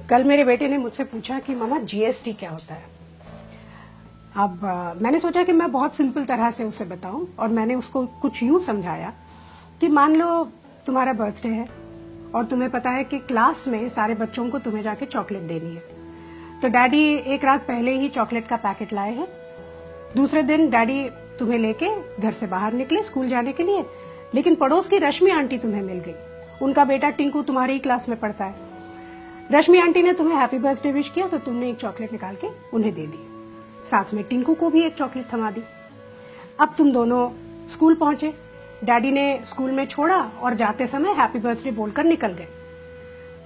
कल मेरे बेटे ने मुझसे पूछा कि मामा जीएसटी क्या होता है। अब मैंने सोचा कि मैं बहुत सिंपल तरह से उसे बताऊं और मैंने उसको कुछ यूं समझाया कि मान लो तुम्हारा बर्थडे है और तुम्हें पता है कि क्लास में सारे बच्चों को तुम्हें जाके चॉकलेट देनी है, तो डैडी एक रात पहले ही चॉकलेट का पैकेट लाए हैं। दूसरे दिन डैडी तुम्हें लेके घर से बाहर निकले स्कूल जाने के लिए, लेकिन पड़ोस की रश्मि आंटी तुम्हें मिल गई। उनका बेटा टिंकू तुम्हारी ही क्लास में पढ़ता है। रश्मि आंटी ने तुम्हें हैप्पी बर्थडे विश किया तो तुमने एक चॉकलेट निकाल के उन्हें दे दी, साथ में टिंकू को भी एक चॉकलेट थमा दी। अब तुम दोनों स्कूल पहुंचे, डैडी ने स्कूल में छोड़ा और जाते समय हैप्पी बर्थडे बोलकर निकल गए।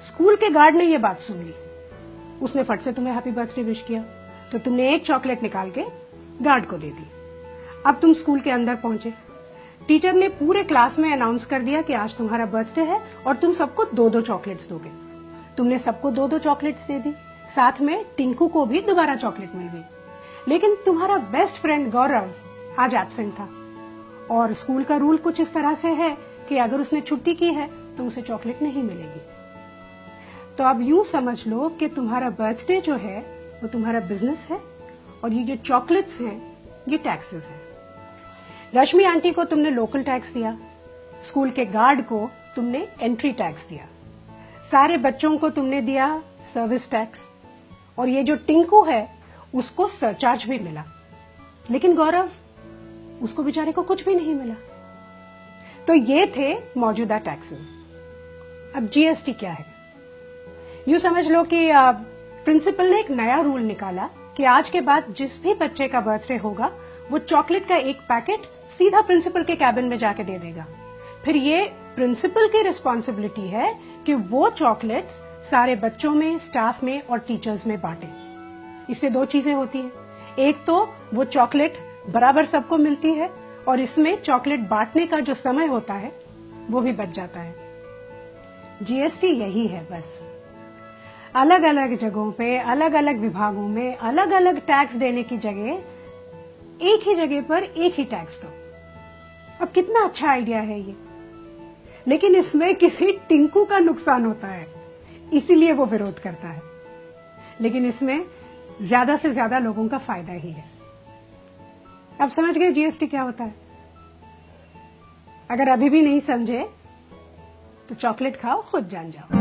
स्कूल के गार्ड ने यह बात सुन ली, उसने फट से तुम्हें हैप्पी बर्थडे विश किया तो तुमने एक चॉकलेट निकाल के गार्ड को दे दी। अब तुम स्कूल के अंदर पहुंचे, टीचर ने पूरे क्लास में अनाउंस कर दिया कि आज तुम्हारा बर्थडे है और तुम सबको 2-2 चॉकलेट्स दोगे। तुमने सबको 2-2 चॉकलेट्स दे दी, साथ में टिंकू को भी दोबारा चॉकलेट मिल गई। लेकिन तुम्हारा बेस्ट फ्रेंड गौरव आज एब्सेंट था और स्कूल का रूल कुछ इस तरह से है कि अगर उसने छुट्टी की है तो उसे चॉकलेट नहीं मिलेगी। तो अब यूं समझ लो कि तुम्हारा बर्थडे जो है वो तुम्हारा बिजनेस है और ये जो चॉकलेट्स हैं ये टैक्सेस हैं। रश्मि आंटी को तुमने लोकल टैक्स दिया, स्कूल के गार्ड को तुमने एंट्री टैक्स दिया, सारे बच्चों को तुमने दिया सर्विस टैक्स, और ये जो टिंकू है उसको सरचार्ज भी मिला। लेकिन गौरव, उसको बेचारे को कुछ भी नहीं मिला। तो ये थे मौजूदा टैक्सेस। अब जीएसटी क्या है? यूं समझ लो कि प्रिंसिपल ने एक नया रूल निकाला कि आज के बाद जिस भी बच्चे का बर्थडे होगा वो चॉकलेट का एक पैकेट सीधा प्रिंसिपल के कैबिन में जाके दे देगा। फिर ये प्रिंसिपल की रिस्पॉन्सिबिलिटी है कि वो चॉकलेट्स सारे बच्चों में, स्टाफ में और टीचर्स में बांटे। इससे 2 चीजें होती हैं, एक तो वो चॉकलेट बराबर सबको मिलती है और इसमें चॉकलेट बांटने का जो समय होता है वो भी बच जाता है। जीएसटी यही है बस। अलग अलग जगहों पे, अलग अलग विभागों में अलग अलग टैक्स देने की जगह एक ही जगह पर एक ही टैक्स दो। अब कितना अच्छा आइडिया है ये, लेकिन इसमें किसी टिंकू का नुकसान होता है, इसीलिए वो विरोध करता है। लेकिन इसमें ज्यादा से ज्यादा लोगों का फायदा ही है। अब समझ गए जीएसटी क्या होता है? अगर अभी भी नहीं समझे तो चॉकलेट खाओ, खुद जान जाओ।